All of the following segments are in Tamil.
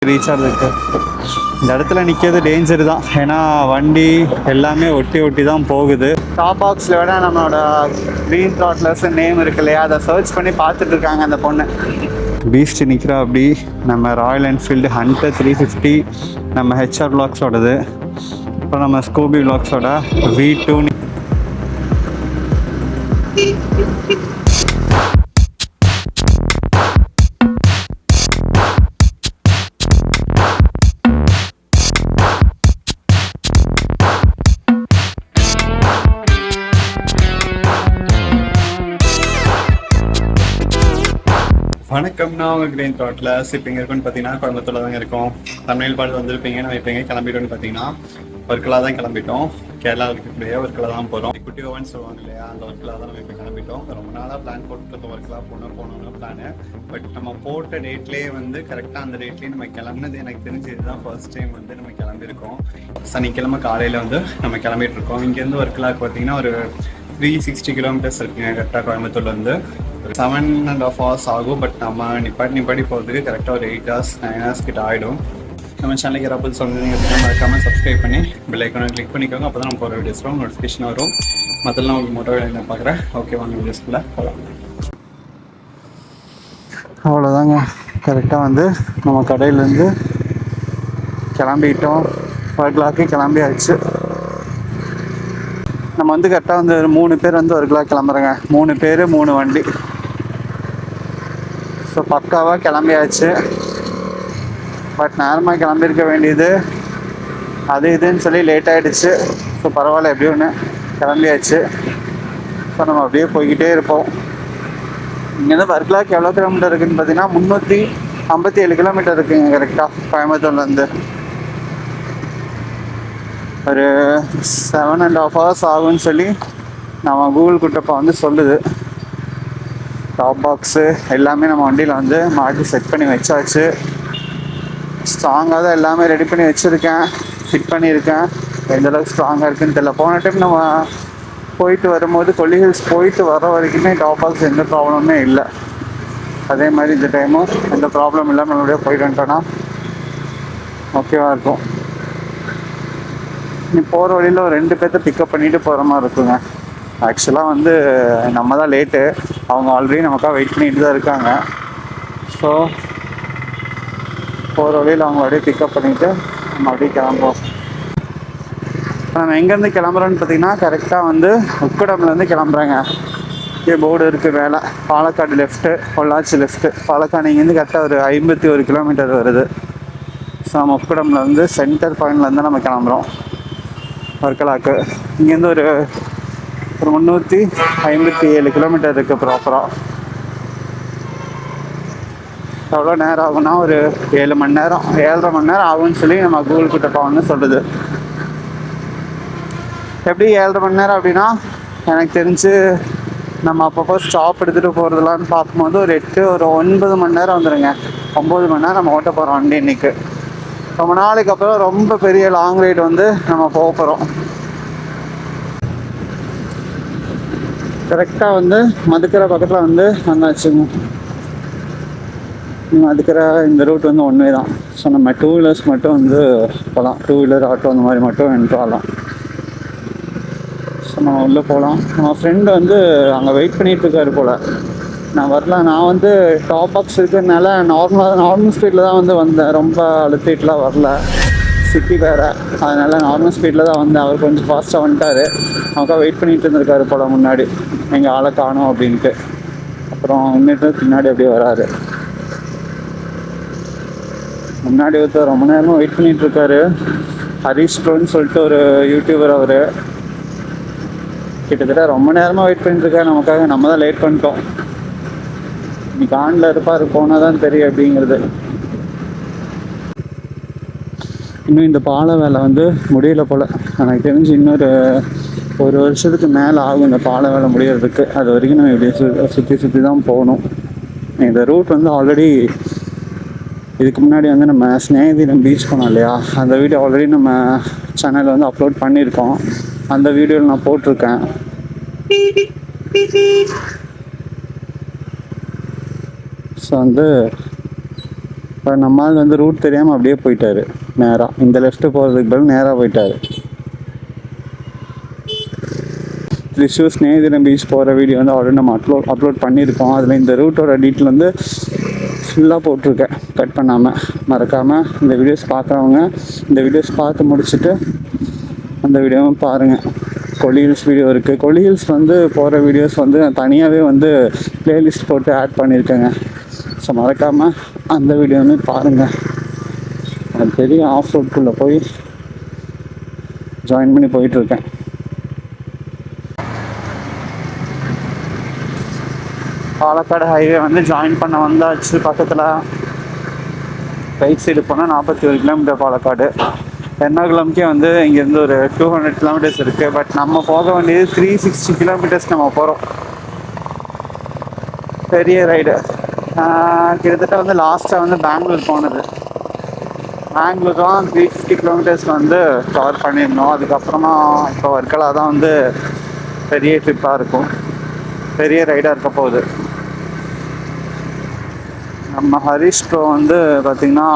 ரீச் ஆகிறதுக்கு இந்த இடத்துல நிற்கிறது டேஞ்சர் தான். ஏன்னா வண்டி எல்லாமே ஒட்டி ஒட்டி தான் போகுது. டாப் பாக்ஸில் விட நம்மளோட க்ரீன் த்ராட்லர்ஸ் நேம் இருக்கு இல்லையா, அதை சர்ச் பண்ணி பார்த்துட்டு இருக்காங்க அந்த பொண்ணு. பீஸ்ட் நிற்கிறா அப்படி. நம்ம ராயல் என்ஃபீல்டு ஹண்டர் 350 நம்ம ஹெச்ஆர் பிளாக்ஸோடது. அப்புறம் நம்ம ஸ்கூபி பிளாக்ஸோட V2. வணக்கம், நான் உங்கள் கிரீன் த்ராட்லர்ஸ். இப்போ இங்கே இருக்குன்னு பார்த்தீங்கன்னா கோயம்புத்தூரில் தாங்க இருக்கோம். தமிழ் பாடு வந்திருப்பீங்க. நம்ம இப்போ எங்கே கிளம்பிட்டோன்னு பார்த்தீங்கன்னா ஒர்க்கில் தான் கிளம்பிட்டோம். கேரளாவில் இருக்கக்கூடிய ஒர்க்கில் தான் போகிறோம். குட்டி ஓவன் சொல்லுவாங்க இல்லையா, அந்த ஒர்க்கில் தான் நம்ம இப்போ கிளம்பிட்டோம். ரொம்ப நாளாக பிளான் போட்டு ஒர்க்கெலாம் போகணும்னு பிளானு. பட் நம்ம போட்ட டேட்லேயே வந்து கரெக்டாக அந்த டேட்லேயே நம்ம கிளம்புனது எனக்கு தெரிஞ்சு இதுதான் ஃபர்ஸ்ட் டைம் வந்து நம்ம கிளம்பியிருக்கோம். சனிக்கிழமை காலையில் வந்து நம்ம கிளம்பிட்டு இருக்கோம். இங்கேருந்து ஒர்க்கெலாம் பார்த்தீங்கன்னா ஒரு 360 கிலோமீட்டர்ஸ் இருக்குங்க கரெக்டாக கோயம்புத்தூர்லேருந்து. 7.5 hours ஆகும். பட் நம்ம நிப்பாட்டி போகிறதுக்கு கரெக்டாக ஒரு 8 hours 9 hours கிட்ட ஆகிடும். நம்ம சேனலுக்கு யாராவது சொன்னீங்க மறக்காமல் சப்ஸ்கிரைப் பண்ணி பெல் ஐக்கானை கிளிக் பண்ணிக்கோங்க. அப்போ தான் நம்ம போகிற வீடியோஸ்லாம் நோட்டிஃபிகேஷன் வரும். மற்றெல்லாம் உங்களுக்கு மொட்டை வேலை பார்க்குறேன். ஓகே, வாங்க வீடியோஸ்குள்ளே போகலாம். அவ்வளோதாங்க, கரெக்டாக வந்து நம்ம கடையிலேருந்து கிளம்பிட்டோம். 5 o'clock கிளம்பியாச்சு. நம்ம வந்து கரெக்டாக வந்து 3 பேர் வந்து 1 o'clock கிளம்புறேங்க. 3 பேர் 3 வண்டி. ஸோ பக்காவாக கிளம்பியாச்சு. பட் நேரமாக கிளம்பியிருக்க வேண்டியது, அது இதுன்னு சொல்லி லேட் ஆகிடுச்சு. ஸோ பரவாயில்ல, எப்படியும் ஒன்று கிளம்பியாச்சு. ஸோ நம்ம அப்படியே போய்கிட்டே இருப்போம். இங்கேருந்து வர்க்கலாக்கு எவ்வளோ கிலோமீட்டர் இருக்குதுன்னு பார்த்தீங்கன்னா 357 கிலோமீட்டர் இருக்குங்க கரெக்டாக கோயம்புத்தூர்லேருந்து. ஒரு 7.5 hours ஆகும்னு சொல்லி நம்ம கூகுள் குட்டப்பா வந்து சொல்லுது. டாப் பாக்ஸு எல்லாமே நம்ம வண்டியில் வந்து மாட்டி செட் பண்ணி வச்சாச்சு. ஸ்ட்ராங்காக தான் எல்லாமே ரெடி பண்ணி வச்சுருக்கேன், ஃபிட் பண்ணியிருக்கேன். எந்தளவுக்கு ஸ்ட்ராங்காக இருக்குதுன்னு தெரியல. போன டைம் நம்ம போயிட்டு வரும்போது கொல்லி ஹில்ஸ் போயிட்டு வர வரைக்குமே டாப் பாக்ஸ் எந்த ப்ராப்ளமே இல்லை. அதே மாதிரி இந்த டைமும் எந்த ப்ராப்ளம் இல்லாமல் நம்மளுடைய போயிட்டு வந்துட்டோன்னா ஓகேவாக இருக்கும். நீ போகிற வழியில் ஒரு 2 பேர்த்த பிக்கப் பண்ணிவிட்டு போகிற மாதிரி இருக்குங்க. ஆக்சுவலாக வந்து நம்ம தான் லேட்டு, அவங்க ஆல்ரெடி நமக்காக வெயிட் பண்ணிட்டு தான் இருக்காங்க. ஸோ போகிற வழியில் அவங்க அப்படியே பிக்கப் பண்ணிவிட்டு நம்ம அப்படியே கிளம்புவோம். நம்ம எங்கேருந்து கிளம்புறோன்னு பார்த்தீங்கன்னா கரெக்டாக வந்து உக்கடம்லேருந்து கிளம்புறேங்க. இங்கே போர்டு இருக்குது மேலே, பாலக்காடு லெஃப்ட்டு, பொள்ளாச்சி லெஃப்ட்டு. பாலக்காடு இங்கேருந்து கரெக்டாக ஒரு 51 கிலோமீட்டர் வருது. ஸோ நம்ம உக்கடமில் வந்து சென்டர் பாயிண்ட்லேருந்து நம்ம கிளம்புறோம் வர்க்கலாக்கு. இங்கேருந்து ஒரு 357 கிலோமீட்டர் இருக்குது ப்ராப்பராக. எவ்வளோ நேரம் ஆகும்னா ஒரு 7 மணி நேரம் 7.5 மணி நேரம் ஆகும்னு சொல்லி நம்ம கூகுள் கிட்டப்பா வந்து சொல்லுது. எப்படி 7.5 மணி நேரம் அப்படின்னா, எனக்கு தெரிஞ்சு நம்ம அப்பப்போ ஸ்டாப் எடுத்துகிட்டு போகிறதுலான்னு பார்க்கும்போது ஒரு 9 மணி நேரம் வந்துடுங்க. 9 மணி நேரம் நம்ம ஓட்ட போகிறோம் வண்டி இன்றைக்கி. ரொம்ப நாளைக்கு அப்புறம் ரொம்ப பெரிய லாங் ரைடு வந்து நம்ம போக போகிறோம். கரெக்டாக வந்து மதுக்கரை பக்கத்தில் வந்து வந்தாச்சுங்க. மதுக்கரை இந்த ரூட் வந்து ஒன் வே தான். ஸோ நம்ம 2 வீலர்ஸ் மட்டும் வந்து போகலாம். 2 வீலர் ஆட்டோ அந்த மாதிரி மட்டும் என்ட்ரு ஆகலாம். ஸோ நம்ம உள்ளே போகலாம். நம்ம ஃப்ரெண்டு வந்து அங்கே வெயிட் பண்ணிகிட்டு இருக்காரு போல். நான் வரல. நான் வந்து டாப் பாக்ஸ் இருக்கிறதுனால நார்மல் ஸ்பீடில் தான் வந்து வந்தேன். ரொம்ப அழுத்திட்டுலாம் வரல. சிட்டி வேறு, அதனால் நார்மல் ஸ்பீடில் தான் வந்தேன். அவர் கொஞ்சம் ஃபாஸ்ட்டாக வந்துட்டார். நமக்காக வெயிட் பண்ணிகிட்டு இருந்திருக்காரு போல் முன்னாடி, எங்கள் ஆளை காணோம் அப்படின்ட்டு. அப்புறம் இன்னிட்டு பின்னாடி அப்படியே வராரு. முன்னாடி ஒருத்தர் ரொம்ப நேரமாக வெயிட் பண்ணிகிட்டு இருக்காரு. ஹரிஷ் ப்ரோன்னு சொல்லிட்டு ஒரு யூடியூபர். அவர் கிட்டத்தட்ட ரொம்ப நேரமாக வெயிட் பண்ணிட்டுருக்காரு நமக்காக. நம்ம தான் லேட் பண்ணிட்டோம். இன்னைக்கு ஆனில் இருப்பார், போனால் தான் தெரியும் அப்படிங்கிறது. இன்னும் இந்த பாலை வேலை வந்து முடியல போல். எனக்கு தெரிஞ்சு இன்னொரு 1 வருஷத்துக்கு மேலே ஆகும் இந்த பாலை வேலை முடியறதுக்கு. அது வரைக்கும் நம்ம இப்படியே சுற்றி தான் போகணும். இந்த ரூட் வந்து ஆல்ரெடி இதுக்கு முன்னாடி வந்து நம்ம ஸ்நேகிதம் பீச் போனோம் இல்லையா, அந்த வீடியோ ஆல்ரெடி நம்ம சேனலில் வந்து அப்லோட் பண்ணியிருக்கோம். அந்த வீடியோவில் நான் போட்டிருக்கேன். ஸோ வந்து இப்போ நம்மால் வந்து ரூட் தெரியாமல் அப்படியே போயிட்டாரு நேராக. இந்த லெஃப்ட்டு போகிறதுக்கு பதில் நேராக போயிட்டாரு. த்ரிஷூர் ஸ்நேகிதன் பீச் போகிற வீடியோ வந்து ஆல்ரெடி நம்ம அப்லோட் பண்ணியிருக்கோம். அதில் இந்த ரூட்டோட டீட்டெயில் வந்து ஃபுல்லாக போட்டிருக்கேன் கட் பண்ணாமல். மறக்காமல் இந்த வீடியோஸ் பார்க்குறவங்க இந்த வீடியோஸ் பார்த்து முடிச்சுட்டு அந்த வீடியோவும் பாருங்கள். கொல்லி ஹில்ஸ் வீடியோ இருக்குது. கொல்லி ஹில்ஸ் வந்து போகிற வீடியோஸ் வந்து நான் தனியாகவே வந்து ப்ளேலிஸ்ட் போட்டு ஆட் பண்ணியிருக்கேங்க. ஸோ மறக்காமல் அந்த வீடியோவுமே பாருங்கள். அது பெரிய ஆஃப் ரோட்குள்ளே போய் ஜாயின் பண்ணி போயிட்டுருக்கேன். பாலக்காடு ஹைவே வந்து ஜாயின் பண்ண வந்தாச்சு. பக்கத்தில் ரைட் சைடு போனால் 41 கிலோமீட்டர் பாலக்காடு. எர்ணாகுளம்க்கே வந்து இங்கேருந்து ஒரு 200 கிலோமீட்டர்ஸ் இருக்குது. பட் நம்ம போக வேண்டியது 360 கிலோமீட்டர்ஸ் நம்ம போகிறோம். பெரிய ரைடு. கிட்டத்தட்ட வந்து லாஸ்ட்டாக வந்து பெங்களூர் போனது. பெங்களூர் தான் 350 கிலோமீட்டர்ஸ் வந்து கவர் பண்ணியிருந்தோம். அதுக்கப்புறமா இப்போ வர்க்கலா தான் வந்து பெரிய ட்ரிப்பாக இருக்கும், பெரிய ரைடாக இருக்க போகுது. நம்ம ஹரிஷ் ப்ரோ வந்து பார்த்திங்கன்னா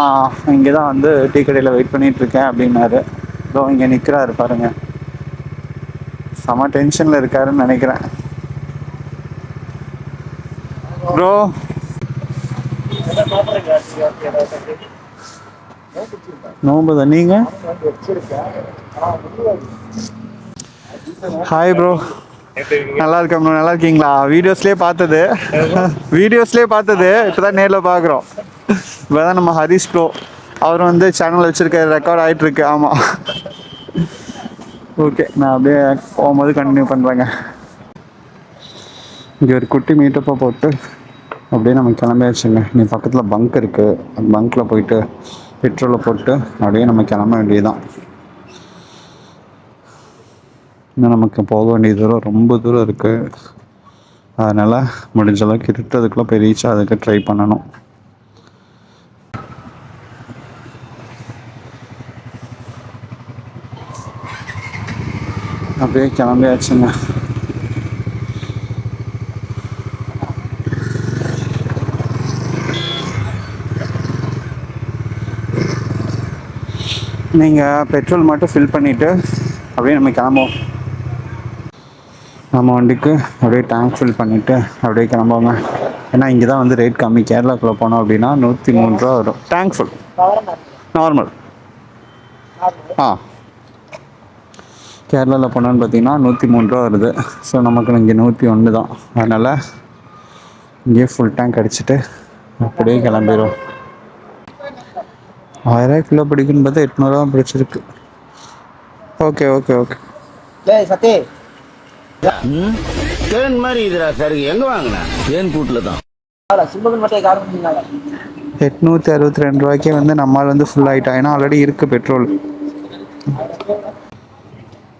இங்கே தான் வந்து டீ கடையில் வெயிட் பண்ணிகிட்ருக்கேன் அப்படின்னாரு. ப்ரோ இங்கே நிற்கிறாரு பாருங்க. செம டென்ஷனில் இருக்காருன்னு நினைக்கிறேன். ப்ரோ நோம்புதா நீங்கள்? Hi bro. நல்லா இருக்கேன் ப்ரோ. நல்லா இருக்கீங்களா? வீடியோஸ்லேயே பார்த்தது இப்போ தான் நேரில் பார்க்குறோம். இப்போ தான் நம்ம ஹரிஷ் ப்ரோ அவர் வந்து சேனல் வச்சுருக்க ரெக்கார்ட் ஆகிட்டுருக்கு. ஆமாம், ஓகே. நான் அப்படியே போகும்போது கண்டினியூ பண்ணுறேங்க. இங்கே ஒரு குட்டி மீட்டப்பாக போட்டு அப்படியே நம்ம கிளம்பியாச்சுங்க. நீ பக்கத்தில் பங்க் இருக்குது, அந்த பங்க்கில் போயிட்டு பெட்ரோலை போட்டு அப்படியே நம்ம கிளம்ப வேண்டியதுதான். இன்னும் நமக்கு போக வேண்டிய தூரம் ரொம்ப தூரம் இருக்குது. அதனால் முடிஞ்ச அளவுக்கு இருட்டதுக்குள்ளே போய் ரீச் அதுக்கு ட்ரை பண்ணணும். அப்படியே கிளம்பியாச்சுங்க. நீங்கள் பெட்ரோல் மட்டும் ஃபில் பண்ணிவிட்டு அப்படியே நம்ம கிளம்புவோம். நம்ம வண்டிக்கு அப்படியே டேங்க் ஃபில் பண்ணிவிட்டு அப்படியே கிளம்புவோங்க. ஏன்னா இங்கே தான் வந்து ரேட் கம்மி. கேரளாக்குள்ளே போனோம் அப்படின்னா 103 ரூபா வரும் டேங்க் ஃபுல். நார்மல் கேரளாவில் போனோன்னு பார்த்தீங்கன்னா 103 ரூபா வருது. ஸோ நமக்கு இங்கே 101 தான். அதனால் இங்கேயே ஃபுல் டேங்க் அடிச்சுட்டு அப்படியே கிளம்பிடும். 1000 கிலோ பிடிக்குன்னு பார்த்தா 800 ரூபா பிடிச்சிருக்கு. Okay okay okay. சத்தே தேன் மாதிரி இதுடா சார். எங்க வாங்கின? தேன் கூட்டில் தான். 862 ரூபாய்க்கே வந்து நம்மால் வந்து ஃபுல் ஆகிட்டா. ஏன்னா ஆல்ரெடி இருக்குது பெட்ரோல்.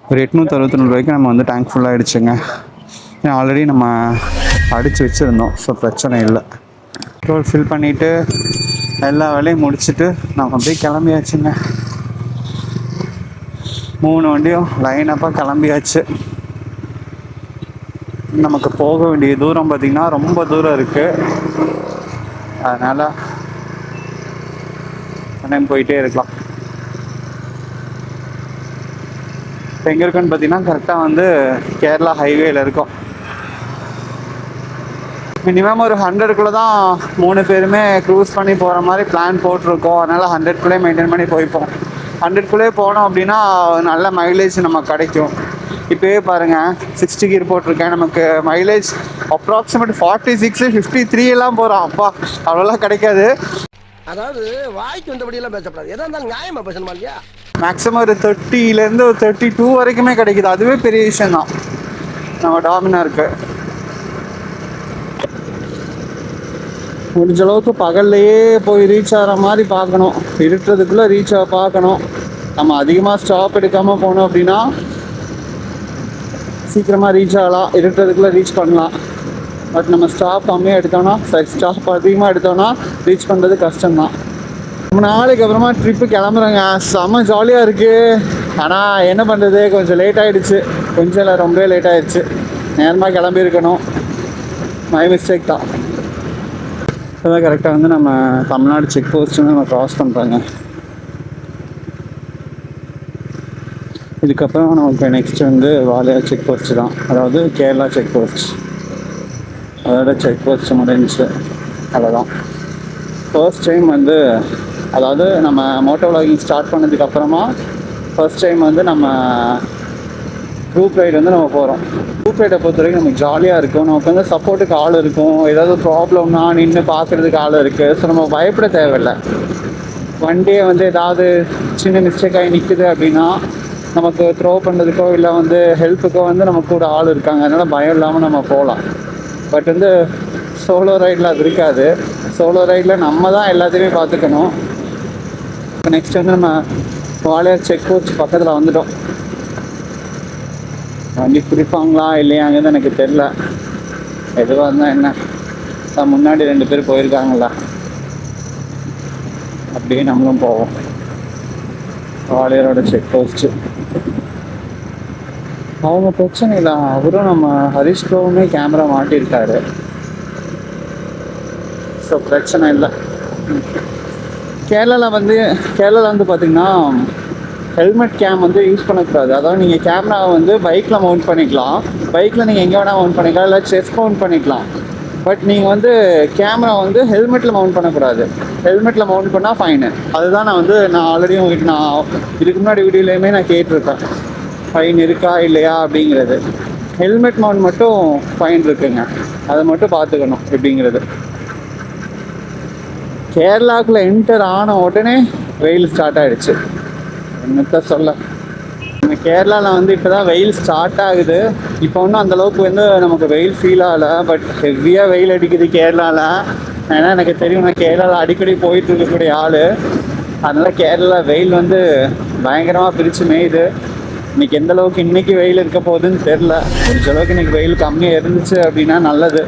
ஒரு 862 ரூபாய்க்கு நம்ம வந்து டேங்க் ஃபுல் ஆகிடுச்சுங்க. ஏன்னா ஆல்ரெடி நம்ம அடித்து வச்சுருந்தோம். ஸோ பிரச்சனை இல்லை. பெட்ரோல் ஃபில் பண்ணிவிட்டு எல்லா வேலையும் முடிச்சுட்டு நம்ம அப்படியே கிளம்பியாச்சுங்க. 3 வண்டியும் லைனப்பாக கிளம்பியாச்சு. நமக்கு போக வேண்டிய தூரம் பார்த்திங்கன்னா ரொம்ப தூரம் இருக்குது. அதனால் உடனே போயிட்டே இருக்கலாம். இப்போ எங்கே இருக்குன்னு பார்த்தீங்கன்னா கரெக்டாக வந்து கேரளா ஹைவேயில் இருக்கும். மினிமம் ஒரு 100குள்ளே தான் 3 பேருமே க்ரூஸ் பண்ணி போகிற மாதிரி பிளான் போட்டிருக்கோம். அதனால் 100குள்ளே மெயின்டைன் பண்ணி போய்ப்போம். 100குள்ளே போனோம் அப்படின்னா நல்ல மைலேஜ் நமக்கு கிடைக்கும். இப்போயே பாருங்கள் 60 கீர் போட்டிருக்கேன். நமக்கு மைலேஜ் அப்ராக்சிமேட் 46 53 எல்லாம் போகிறோம். அப்பா அவ்வளோலாம் கிடைக்காது. அதாவது வாய்க்கு வந்தபடியெல்லாம் பேசப்படாது. எதா இருந்தாலும் நியாயமா பேசணுமா இல்லையா? மேக்ஸிமம் ஒரு 30லேருந்து ஒரு 32 வரைக்குமே கிடைக்குது. அதுவே பெரிய விஷயந்தான் நம்ம டாமினாருக்கு. முடிஞ்ச அளவுக்கு பகல்லையே போய் ரீச் ஆகிற மாதிரி பார்க்கணும். இருட்டுறதுக்குள்ளே ரீச் பார்க்கணும். நம்ம அதிகமாக ஸ்டாப் எடுக்காமல் போனோம் அப்படின்னா சீக்கிரமாக ரீச் ஆகலாம், இருட்டுறதுக்குள்ளே ரீச் பண்ணலாம். பட் நம்ம ஸ்டாப் கம்மியாக எடுத்தோன்னா, ஸ்டாப் அதிகமாக எடுத்தோன்னா ரீச் பண்ணுறது கஷ்டம்தான். ரொம்ப நாளைக்கு அப்புறமா ட்ரிப்பு கிளம்புறேங்க. செம்ம ஜாலியாக இருக்குது. ஆனால் என்ன பண்ணுறது, கொஞ்சம் லேட் ஆகிடுச்சு. கொஞ்சம் இல்லை, ரொம்ப லேட் ஆகிடுச்சு. நேரமாக கிளம்பியிருக்கணும். மை மிஸ்டேக் தான். இப்போ தான் கரெக்டாக வந்து நம்ம தமிழ்நாடு செக் போஸ்ட்டு நம்ம க்ராஸ் பண்ணுறாங்க. இதுக்கப்புறம் நமக்கு நெக்ஸ்ட் வந்து வாளையார் செக் போஸ்ட்டு தான், அதாவது கேரளா செக் போஸ்ட். அதோட செக் போஸ்ட் முடிஞ்சிச்சு, அவ்வளோதான். ஃபர்ஸ்ட் டைம் வந்து, அதாவது நம்ம மோட்டோ விளாகிங் ஸ்டார்ட் பண்ணதுக்கப்புறமா ஃபர்ஸ்ட் டைம் வந்து நம்ம குரூப் ரைடு வந்து நம்ம போகிறோம். குரூப் ரைடை பொறுத்த வரைக்கும் நமக்கு ஜாலியாக இருக்கும். நமக்கு வந்து சப்போர்ட்டுக்கு ஆள் இருக்கும். ஏதாவது ப்ராப்ளம்னா நின்று பார்க்குறதுக்கு ஆள் இருக்குது. ஸோ நம்ம பயப்பட தேவையில்லை. வண்டியை வந்து ஏதாவது சின்ன மிஸ்டேக் ஆகி நிற்குது அப்படின்னா நமக்கு த்ரோ பண்ணுறதுக்கோ இல்லை வந்து ஹெல்ப்புக்கோ வந்து நம்ம கூட ஆள் இருக்காங்க. அதனால் பயம் இல்லாமல் நம்ம போகலாம். பட் வந்து சோலோ ரைடில் அது இருக்காது. சோலோ ரைடில் நம்ம தான் எல்லாத்தையுமே பார்த்துக்கணும். இப்போ நெக்ஸ்ட் வந்து நம்ம வாளையார் செக் போஸ்ட் பக்கத்தில் வந்துட்டோம். வண்டி பிடிப்பாங்களா இல்லையாங்கிறது எனக்கு தெரில. எதுவாக இருந்தால் என்ன, தான் முன்னாடி 2 பேர் போயிருக்காங்களா, அப்படியே நம்மளும் போவோம். வாளையாரோட செக் போஸ்ட்டு அவங்க பிரச்சனை இல்லை. அவரும் நம்ம ஹரிஷ் ப்ரோவுமே கேமரா மாட்டியிருக்காரு. ஸோ பிரச்சனை இல்லை. கேரளாவில் வந்து பார்த்திங்கன்னா ஹெல்மெட் கேம் வந்து யூஸ் பண்ணக்கூடாது. அதாவது நீங்கள் கேமராவை வந்து பைக்கில் மவுண்ட் பண்ணிக்கலாம். பைக்கில் நீங்கள் எங்கே வேணால் மவுண்ட் பண்ணிக்கலாம், இல்லை செஸ்ட் மவுண்ட் பண்ணிக்கலாம். பட் நீங்கள் வந்து கேமரா வந்து ஹெல்மெட்டில் மவுண்ட் பண்ணக்கூடாது. ஹெல்மெட்டில் மவுண்ட் பண்ணால் ஃபைனு. அதுதான் நான் ஆல்ரெடி உங்கள்கிட்ட இதுக்கு முன்னாடி வீடியோலையுமே நான் கேட்டிருக்கேன், ஃபைன் இருக்கா இல்லையா அப்படிங்கிறது. ஹெல்மெட் மவுண்ட் மட்டும் ஃபைன் இருக்குங்க, அதை மட்டும் பார்த்துக்கணும் எப்படிங்கிறது. கேரளாவுக்குள்ளே என்டர் ஆன உடனே வெயில் ஸ்டார்ட் ஆகிடுச்சு. என்னத்த சொல்ல, நம்ம கேரளாவில் வந்து இப்போ தான் வெயில் ஸ்டார்ட் ஆகுது. இப்போ ஒன்றும் அந்தளவுக்கு வந்து நமக்கு வெயில் ஃபீல் ஆகலை. பட் ஹெவியாக வெயில் அடிக்குது கேரளாவில். ஏன்னா எனக்கு தெரியும், நான் கேரளாவில் அடிக்கடி போயிட்டு இருக்கக்கூடிய ஆள். அதனால் கேரளா வெயில் வந்து பயங்கரமாக பிரித்து மேயுது. இன்றைக்கி எந்த அளவுக்கு இன்றைக்கி வெயில் இருக்க போகுதுன்னு தெரில. முடிஞ்ச அளவுக்கு இன்றைக்கி வெயில் கம்மியாக இருந்துச்சு அப்படின்னா நல்லது.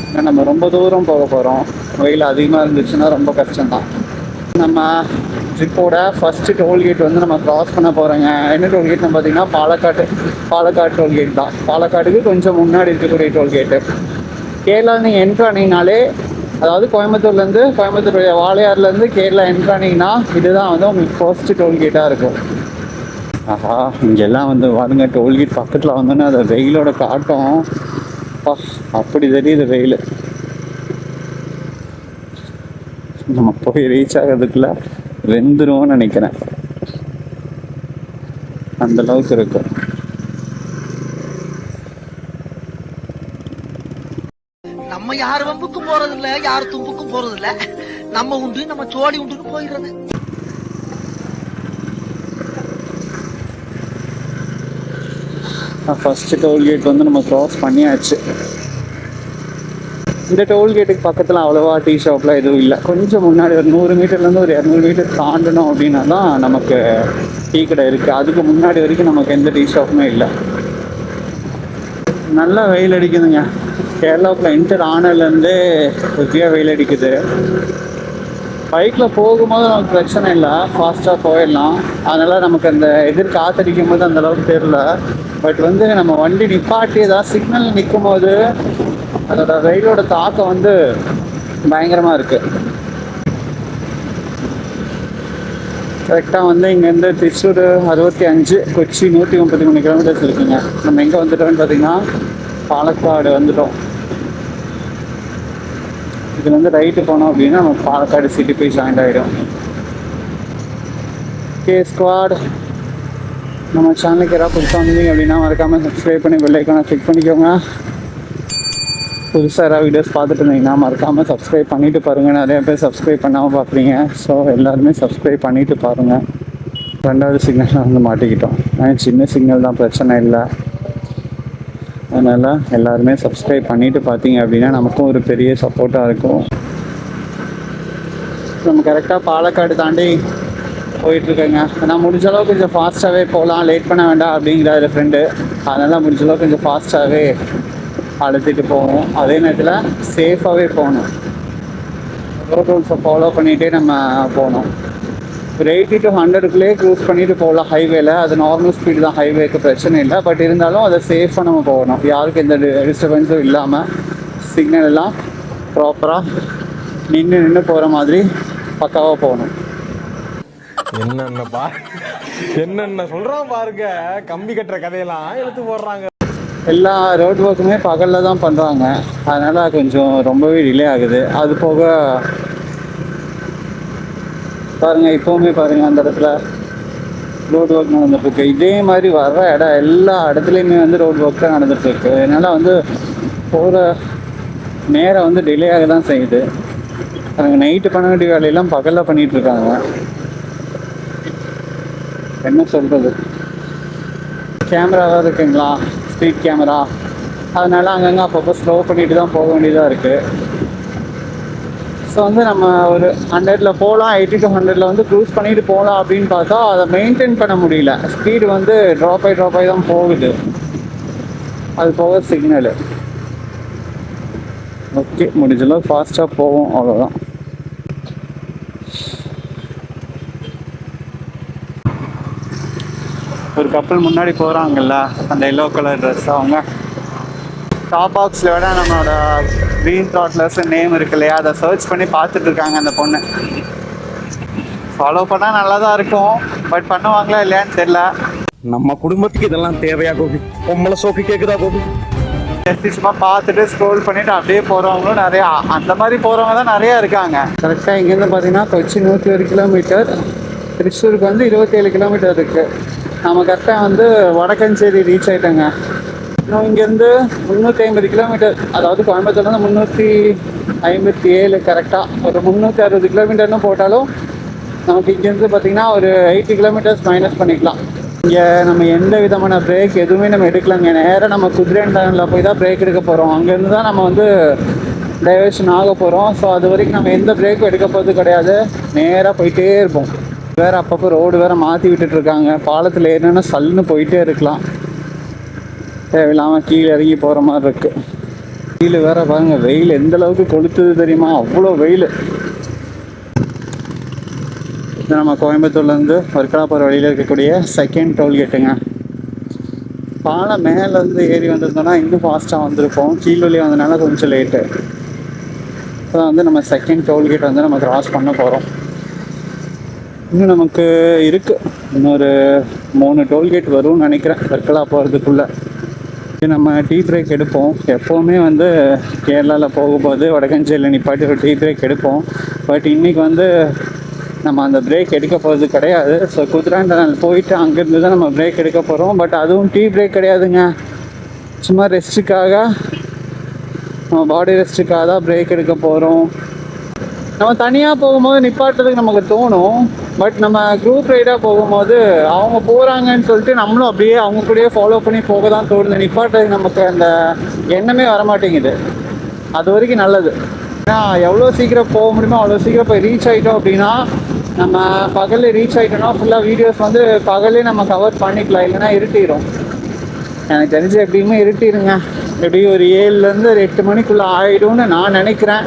ஏன்னா நம்ம ரொம்ப தூரம் போக போகிறோம். வெயில் அதிகமாக இருந்துச்சுன்னா ரொம்ப கஷ்டம்தான். நம்ம ட்ரிப்போட ஃபஸ்ட்டு டோல்கேட் வந்து நம்ம க்ராஸ் பண்ண போகிறோங்க. என்ன டோல்கேட்னு பார்த்தீங்கன்னா பாலக்காடு டோல்கேட் தான். பாலக்காடுக்கு கொஞ்சம் முன்னாடி இருக்கக்கூடிய டோல்கேட்டு. கேரளா நீங்கள் என்ட்ரு ஆனீங்கனாலே, அதாவது கோயம்புத்தூர் வாளையார்லேருந்து கேரளா என்ட்ரு ஆனீங்கன்னா இதுதான் வந்து உங்களுக்கு ஃபர்ஸ்ட்டு டோல்கேட்டாக இருக்கும். ஆஹா, இங்கெல்லாம் வந்து வாருங்க, டோல்கேட் பக்கத்தில் வந்தோன்னே அதை வெயிலோட காட்டும் அப்படி தெரியுது வெயில். நம்ம போய் ரீச் ஆகிறதுக்குள்ள வெந்துருவோம்னு நினைக்கிறேன், அந்த அளவுக்கு இருக்கும். நம்ம யார் வம்புக்கும் போறது இல்ல, யார் தும்புக்கும் போறது இல்ல. நம்ம உண்டு, நம்ம சோழி உண்டுன்னு போயிடுறது. ஃபர்ஸ்ட் டோல்கேட் வந்து நம்ம க்ராஸ் பண்ணியாச்சு. இந்த டோல்கேட்டுக்கு பக்கத்தில் அவ்வளோவா டீ ஷாப்லாம் எதுவும் இல்லை. கொஞ்சம் முன்னாடி ஒரு 100 மீட்டர்லேருந்து ஒரு 200 மீட்டர் தாண்டணும் அப்படின்னா தான் நமக்கு டீ கடை இருக்குது. அதுக்கு முன்னாடி வரைக்கும் நமக்கு எந்த டீ ஷாப்புமே இல்லை. நல்லா வெயில் அடிக்குதுங்க. கேரளாவுக்குள்ள என்டர் ஆனதுலேருந்தே ஹெவியாக வெயில் அடிக்குது. பைக்கில் போகும்போது நமக்கு பிரச்சனை இல்லை, ஃபாஸ்ட்டாக போயிடலாம். அதனால் நமக்கு அந்த காற்றடிக்கும் போது அந்தளவுக்கு தெரில. பட் வந்து நம்ம வண்டி நிப்பாட்டி ஏதாவது சிக்னல் நிற்கும் போது அதோட வெயிலோட தாக்கம் வந்து பயங்கரமாக இருக்குது. கரெக்டாக வந்து இங்கேருந்து திருச்சூர் 65, கொச்சி 133 கிலோமீட்டர்ஸ் இருக்குங்க. நம்ம எங்கே வந்துட்டோம்னு பார்த்தீங்கன்னா பாலக்காடு வந்துட்டோம். இது வந்து ரைட்டு போனோம் அப்படின்னா நம்ம பாலக்காடு சிட்டி போய் ஜாயிண்ட் ஆகிடும். கே ஸ்குவாட் நம்ம சேனலுக்கு யாராவது புதுசாக வந்தீங்க அப்படின்னா மறக்காமல் சப்ஸ்கிரைப் பண்ணி பெல் ஐக்கானை கிளிக் பண்ணிக்கோங்க. புதுசாக யாராவது வீடியோஸ் பார்த்துட்டு இருந்தீங்கன்னா மறக்காமல் சப்ஸ்கிரைப் பண்ணிவிட்டு பாருங்கள். நிறைய பேர் சப்ஸ்கிரைப் பண்ணாமல் பார்க்குறீங்க. ஸோ எல்லாருமே சப்ஸ்கிரைப் பண்ணிவிட்டு பாருங்கள். 2வது சிக்னலில் வந்து மாட்டிக்கிட்டோம். சின்ன சிக்னல் தான், பிரச்சனை இல்லை. அதனால் எல்லாருமே சப்ஸ்கிரைப் பண்ணிவிட்டு பார்த்தீங்க அப்படின்னா நமக்கும் ஒரு பெரிய சப்போர்ட்டாக இருக்கும். நம்ம கரெக்டாக பாலக்காடு தாண்டி போயிட்டுருக்கேங்க. நான் முடிஞ்ச அளவுக்கு கொஞ்சம் ஃபாஸ்ட்டாகவே போகலாம், லேட் பண்ண வேண்டாம் அப்படிங்கிறாரு ஃப்ரெண்டு. அதனால் முடிஞ்ச அளவுக்கு கொஞ்சம் ஃபாஸ்ட்டாகவே அழுத்திட்டு போவோம். அதே நேரத்தில் சேஃபாகவே போகணும். ரோட் ரூல்ஸை ஃபாலோ பண்ணிகிட்டே நம்ம போகணும். ஒரு 80 to 100 க்ரூஸ் பண்ணிட்டு போகலாம் ஹைவேல. அது நார்மல் ஸ்பீடு தான், ஹைவேக்கு பிரச்சனை இல்லை. பட் இருந்தாலும் அதை சேஃபாக நம்ம போகணும், யாருக்கும் எந்த டிஸ்டர்பன்ஸும் இல்லாமல். சிக்னல் எல்லாம் ப்ராப்பராக நின்று போகிற மாதிரி பக்காவாக போகணும். என்னென்ன சொல்றான் பாருங்க, கம்பி கட்டுற கதையெல்லாம் எடுத்து போடுறாங்க. எல்லா ரோட் ஒர்க்குமே பகலில் தான் பண்ணுறாங்க, அதனால் கொஞ்சம் ரொம்பவே டிலே ஆகுது. அது போக பாருங்கள், இப்போவுமே பாருங்கள் அந்த இடத்துல ரோட் ஒர்க் நடந்துகிட்ருக்கு. இதே மாதிரி வர்ற இடம் எல்லா இடத்துலையுமே வந்து ரோட் ஒர்க் தான் நடந்துகிட்ருக்கு. அதனால் வந்து போகிற நேரம் வந்து டிலே ஆக தான் செய்யுது. அவங்க நைட்டு பண்ண வேண்டிய வேலையெல்லாம் பகலில் பண்ணிகிட்ருக்காங்க. என்ன சொல்கிறது, கேமராவாக இருக்குங்களா, ஸ்ட்ரீட் கேமரா, அதனால் அங்கங்கே அப்பப்போ ஸ்லோ பண்ணிட்டு தான் போக வேண்டியதாக இருக்குது. ஸோ வந்து நம்ம ஒரு 100ல் போகலாம், 80 to 100ல் வந்து க்ரூஸ் பண்ணிட்டு போகலாம் அப்படின்னு பார்த்தா அதை மெயின்டைன் பண்ண முடியல. ஸ்பீடு வந்து ட்ராப் ஆகி தான் போகுது. அது போக சிக்னலு ஓகே, முடிஞ்சளவு ஃபாஸ்ட்டாக போவோம், அவ்வளோதான். ஒரு கப்பல் முன்னாடி போகிறாங்கல்ல, அந்த எல்லோ கலர் ட்ரெஸ், அவங்க டாப் பாக்ஸில் விட நம்மளோட க்ரீன் த்ராட்லர்ஸ் நேம் இருக்கு இல்லையா, அதை சர்ச் பண்ணி பார்த்துட்டு இருக்காங்க அந்த பொண்ணு. ஃபாலோ பண்ணால் நல்லா தான் இருக்கும், பட் பண்ணுவாங்களா இல்லையான்னு தெரியல. நம்ம குடும்பத்துக்கு இதெல்லாம் தேவையா கோபி? பொம்மளை சோக்கு கேக்குதா கோபி? சும்மா பார்த்துட்டு ஸ்க்ரோல் பண்ணிவிட்டு அப்படியே போகிறவங்களும் நிறையா, அந்த மாதிரி போகிறவங்க தான் நிறையா இருக்காங்க. கரெக்டாக இங்கேருந்து பார்த்தீங்கன்னா கொச்சி 101 கிலோமீட்டர், திருச்சூருக்கு வந்து 27 கிலோமீட்டர் இருக்குது. நம்ம கரெக்டாக வந்து வடக்கஞ்சேரி ரீச் ஆகிட்டோங்க. இன்னும் இங்கேருந்து 350 கிலோமீட்டர், அதாவது கோயம்புத்தூர்லேருந்து 357, கரெக்டாக ஒரு 360 கிலோமீட்டர்னு போட்டாலும் நமக்கு இங்கேருந்து பார்த்திங்கன்னா ஒரு 80 கிலோமீட்டர்ஸ் மைனஸ் பண்ணிக்கலாம். இங்கே நம்ம எந்த விதமான பிரேக் எதுவுமே நம்ம எடுக்கலாங்க. நேராக நம்ம குதிரைண்டனில் போய் தான் பிரேக் எடுக்க போகிறோம். அங்கேருந்து தான் நம்ம வந்து டைவர்ஷன் ஆக போகிறோம். ஸோ அது வரைக்கும் நம்ம எந்த பிரேக்கும் எடுக்க போகிறது கிடையாது, நேராக போயிட்டே இருப்போம். வேறு அப்பப்போ ரோடு வேறு மாற்றி விட்டுட்ருக்காங்க. பாலத்தில் ஏறினா சல்லுன்னு போயிட்டே இருக்கலாம், தேவையில்லாமல் கீழே இறங்கி போகிற மாதிரி இருக்குது. கீழே வேறு பாருங்கள், வெயில் எந்த அளவுக்கு கொளுத்துது தெரியுமா, அவ்வளோ வெயில். இது நம்ம கோயம்புத்தூர்லேருந்து வர்க்கலா போகிற வழியில் இருக்கக்கூடிய செகண்ட் டோல்கேட்டுங்க. பாலம் மேலேருந்து ஏறி வந்திருந்தோன்னா இன்னும் ஃபாஸ்ட்டாக வந்திருப்போம். கீழ் வழியாக வந்ததுனால கொஞ்சம் லேட்டு. இப்போ வந்து நம்ம செகண்ட் டோல்கேட் வந்து நம்ம கிராஸ் பண்ண போகிறோம். இன்னும் நமக்கு இருக்குது, இன்னொரு 3 டோல்கேட் வரும்னு நினைக்கிறேன் வர்க்கலா போகிறதுக்குள்ளே. நம்ம டீ பிரேக் எடுப்போம். எப்போவுமே வந்து கேரளாவில் போகும்போது வடக்கஞ்சேரியில் நிப்பாட்டி ஒரு டீ பிரேக் எடுப்போம். பட் இன்றைக்கி வந்து நம்ம அந்த பிரேக் எடுக்க போகிறது கிடையாது. ஸோ குதிராண்டல் போயிட்டு அங்கேருந்து தான் நம்ம பிரேக் எடுக்க போகிறோம். பட் அதுவும் டீ பிரேக் கிடையாதுங்க, சும்மா ரெஸ்ட்டுக்காக, நம்ம பாடி ரெஸ்ட்டுக்காக தான் பிரேக் எடுக்க போகிறோம். நம்ம தனியாக போகும்போது நிப்பாட்டுறதுக்கு நமக்கு தோணும். பட் நம்ம குரூப் ரைடாக போகும்போது அவங்க போகிறாங்கன்னு சொல்லிட்டு நம்மளும் அப்படியே அவங்க கூடயே ஃபாலோ பண்ணி போக தான் தோணுது. நிப்பாட்டுறதுக்கு நமக்கு அந்த எண்ணமே வரமாட்டேங்குது. அது வரைக்கும் நல்லது. ஏன்னா எவ்வளோ சீக்கிரம் போக முடியுமோ அவ்வளோ சீக்கிரம் போய் ரீச் ஆகிட்டோம் அப்படின்னா, நம்ம பகலில் ரீச் ஆகிட்டோம்னா ஃபுல்லாக வீடியோஸ் வந்து பகலே நம்ம கவர் பண்ணிக்கலாம், இல்லைன்னா இருட்டிடும். எனக்கு தெரிஞ்சு எப்படியுமே இருட்டிடுங்க, எப்படியும் ஒரு 7லேருந்து ஒரு 8 மணிக்குள்ளே ஆகிடும்னு நான் நினைக்கிறேன்.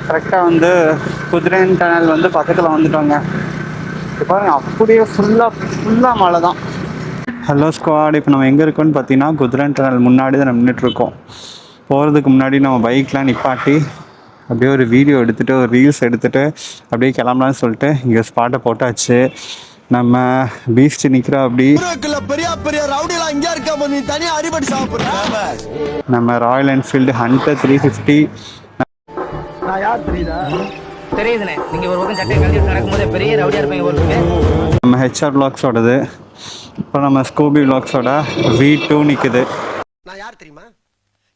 கரெக்டாக வந்து குதிரைன் டனல் வந்து பக்கத்தில் வந்துட்டோங்க. இப்போ பாருங்கள், அப்படியே ஃபுல்லாக மழை தான். ஹலோ ஸ்குவாட், இப்போ நம்ம எங்கே இருக்கோம்னு பார்த்தீங்கன்னா குதிரைன் டனல் முன்னாடி தான் நின்றுட்டுருக்கோம். போகிறதுக்கு முன்னாடி நம்ம பைக்லாம் நிப்பாட்டி அப்படியே ஒரு வீடியோ எடுத்துகிட்டு ஒரு ரீல்ஸ் எடுத்துகிட்டு அப்படியே கிளம்பலான்னு சொல்லிட்டு இங்கே ஸ்பாட்டை போட்டாச்சு. நம்ம பீச் நிற்கிறோம். அப்படி பெரிய ரவுடிலாம் இங்கே இருக்க, நீ தனியாக அடிபடி சாப்பிட்ற. நம்ம ராயல் என்ஃபீல்டு ஹண்டர் 350. நான் யார் தெரியுதா? தெரியுதுண்ணே, நீங்க ஒரு பக்கம் சட்டை கழட்டி நடக்கும்போது பெரிய ரவுடியா இருப்பீங்க ஒரு. நம்ம ஹெச்ஆர் விளாக்ஸோடது. இப்போ நம்ம ஸ்கூபி விளாக்ஸோட V2 நிற்குது. நான் யார் தெரியுமா?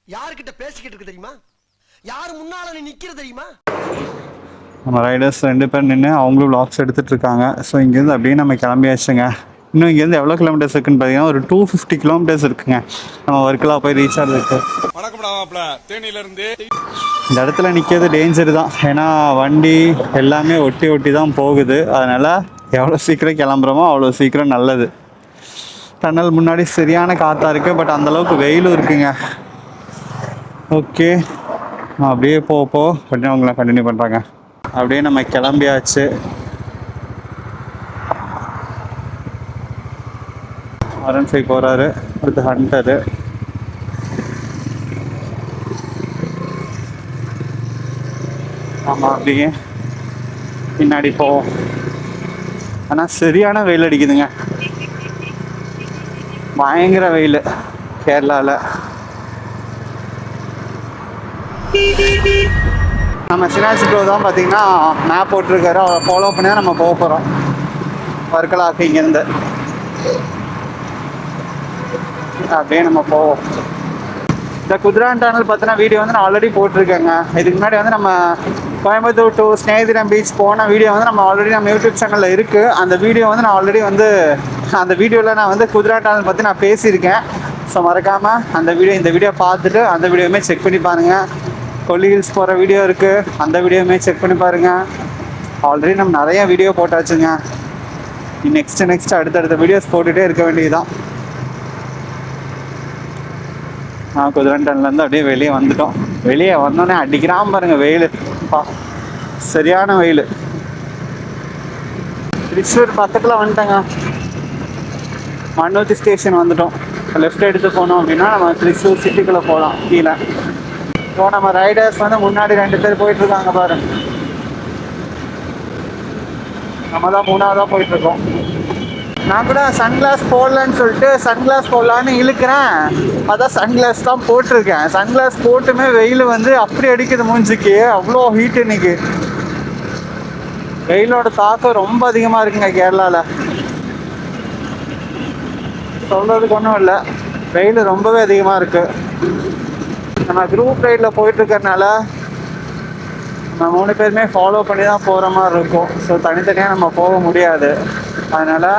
யார்கிட்ட பேசிக்கிட்டு இருக்கு தெரியுமா? யார் முன்னால நீ நிக்கிற தெரியுமா? நம்ம ரைடர்ஸ் 2 பேர் நின்று அவங்களும் விளாக்ஸ் எடுத்துகிட்டு இருக்காங்க. ஸோ இங்கேருந்து அப்படியே நம்ம கிளம்பியாச்சுங்க. இன்னும் இங்கேருந்து எவ்வளோ கிலோமீட்டர்ஸ் இருக்குன்னு பார்த்தீங்கன்னா ஒரு 250 கிலோமீட்டர்ஸ் இருக்குங்க நம்ம வர்க்கலா போய் ரீச் ஆகிறதுக்கு. இந்த இடத்துல நிற்கிறது டேஞ்சர் தான், ஏன்னா வண்டி எல்லாமே ஒட்டி தான் போகுது. அதனால் எவ்வளோ சீக்கிரம் கிளம்புறோமோ அவ்வளோ சீக்கிரம் நல்லது. டனல் முன்னாடி சரியான காற்றா இருக்குது, பட் அந்தளவுக்கு வெயிலும் இருக்குங்க. ஓகே, அப்படியே போ உடனே அவங்கள கண்டினியூ பண்ணுறாங்க. அப்படியே நம்ம கிளம்பியாச்சு. R15 போகிறாரு, அடுத்து ஹண்டரு. ஆமாம், அப்படியே பின்னாடி போவோம். ஆனால் சரியான வெயில் அடிக்குதுங்க, பயங்கர வெயில் கேரளாவில். நம்ம சினாசி ப்ரோ தான் பார்த்தீங்கன்னா மேப் போட்டிருக்காரு, அவரை ஃபாலோ பண்ணி தான் நம்ம போக போகிறோம் வர்க்கலாக்கு. இங்கேருந்து அப்படியே நம்ம போவோம். இந்த குதிரான் டனல் பார்த்தீங்கன்னா வீடியோ வந்து நான் ஆல்ரெடி போட்டிருக்கேங்க. இதுக்கு முன்னாடி வந்து நம்ம கோயம்புத்தூர் டு ஸ்னேகிதிரம் பீச் போன வீடியோ வந்து நம்ம ஆல்ரெடி நம்ம யூடியூப் சேனலில் இருக்குது. அந்த வீடியோ வந்து நான் ஆல்ரெடி வந்து அந்த வீடியோவில் நான் வந்து குதிரான் டனல் பற்றி நான் பேசியிருக்கேன். ஸோ மறக்காமல் அந்த இந்த வீடியோ பார்த்துட்டு அந்த வீடியோவுமே செக் பண்ணி பாருங்கள். கொல்லி ஹில்ஸ் போகிற வீடியோ இருக்குது, அந்த வீடியோவுமே செக் பண்ணி பாருங்கள். ஆல்ரெடி நம்ம நிறையா வீடியோ போட்டாச்சுங்க. நெக்ஸ்ட் அடுத்தடுத்த வீடியோஸ் போட்டுகிட்டே இருக்க வேண்டியதுதான். குதிரண்டன்லேருந்து அப்படியே வெளியே வந்துட்டோம். வெளியே வந்தோடனே அடிக்கிறாம பாருங்க வெயில், சரியான வெயில். திருச்சூர் பக்கத்தில் வந்துட்டேங்க, மண்ணூத்தி ஸ்டேஷன் வந்துட்டோம். லெஃப்ட் எடுத்து போனோம் அப்படின்னா நம்ம திருச்சூர் சிட்டிக்குள்ளே போகலாம் கீழே. இப்போ நம்ம ரைடர்ஸ் வந்து முன்னாடி 2 பேர் போயிட்டுருக்காங்க பாருங்க, நம்ம தான் 3ஆவதாக போயிட்டுருக்கோம். நான் கூட சன்கிளாஸ் போடலன்னு சொல்லிட்டு சன்கிளாஸ் போடலான்னு இழுக்கிறேன், அதான் சன்கிளாஸ் தான் போட்டிருக்கேன். சன்கிளாஸ் போட்டுமே வெயில் வந்து அப்படி அடிக்குது மூஞ்சிக்கு, அவ்வளோ ஹீட் இன்னைக்கு. வெயிலோட தாக்கம் ரொம்ப அதிகமாக இருக்குங்க கேரளாவில், சொல்கிறதுக்கு ஒன்றும் இல்லை, வெயில் ரொம்பவே அதிகமாக இருக்குது. நம்ம குரூப் ரைடில் போயிட்டுருக்கறனால நம்ம 3 பேருமே ஃபாலோ பண்ணி தான் போகிற மாதிரி இருக்கும். ஸோ தனித்தனியாக நம்ம போக முடியாது. அதனால்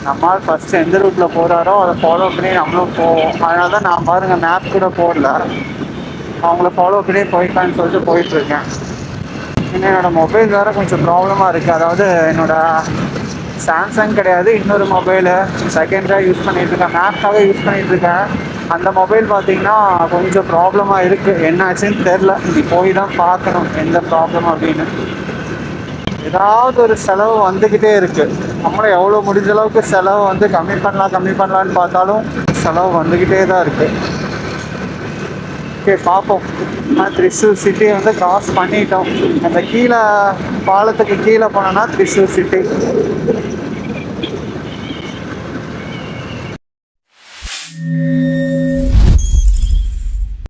நம்மால் ஃபஸ்ட்டு எந்த ரூட்டில் போகிறாரோ அதை ஃபாலோ பண்ணி நம்மளும் போவோம். அதனால தான் நான் பாருங்கள் மேப் கூட போடல, அவங்கள ஃபாலோ பண்ணி போய்க்கலான்னு சொல்லிட்டு போயிட்டுருக்கேன். இன்னும் என்னோடய மொபைல் வேறு கொஞ்சம் ப்ராப்ளமாக இருக்குது. அதாவது என்னோடய சாம்சங் கிடையாது, இன்னொரு மொபைலு செகண்டாக யூஸ் பண்ணிகிட்ருக்கேன், மேப்காக யூஸ் பண்ணிகிட்ருக்கேன். அந்த மொபைல் பார்த்திங்கன்னா கொஞ்சம் ப்ராப்ளமாக இருக்குது, என்னாச்சுன்னு தெரில. இப்படி போய் தான் பார்க்கணும் எந்த ப்ராப்ளம் அப்படின்னு. ஏதாவது ஒரு செலவு வந்துக்கிட்டே இருக்குது. நம்மளும் எவ்வளோ முடிஞ்ச அளவுக்கு செலவு வந்து கம்மி பண்ணலான்னு பார்த்தாலும் செலவு வந்துக்கிட்டே தான் இருக்குது. ஓகே, பார்ப்போம். திருச்சூர் சிட்டி வந்து கிராஸ் பண்ணிட்டோம். அந்த கீழே பாலத்துக்கு கீழே போனோன்னா திருச்சூர் சிட்டி.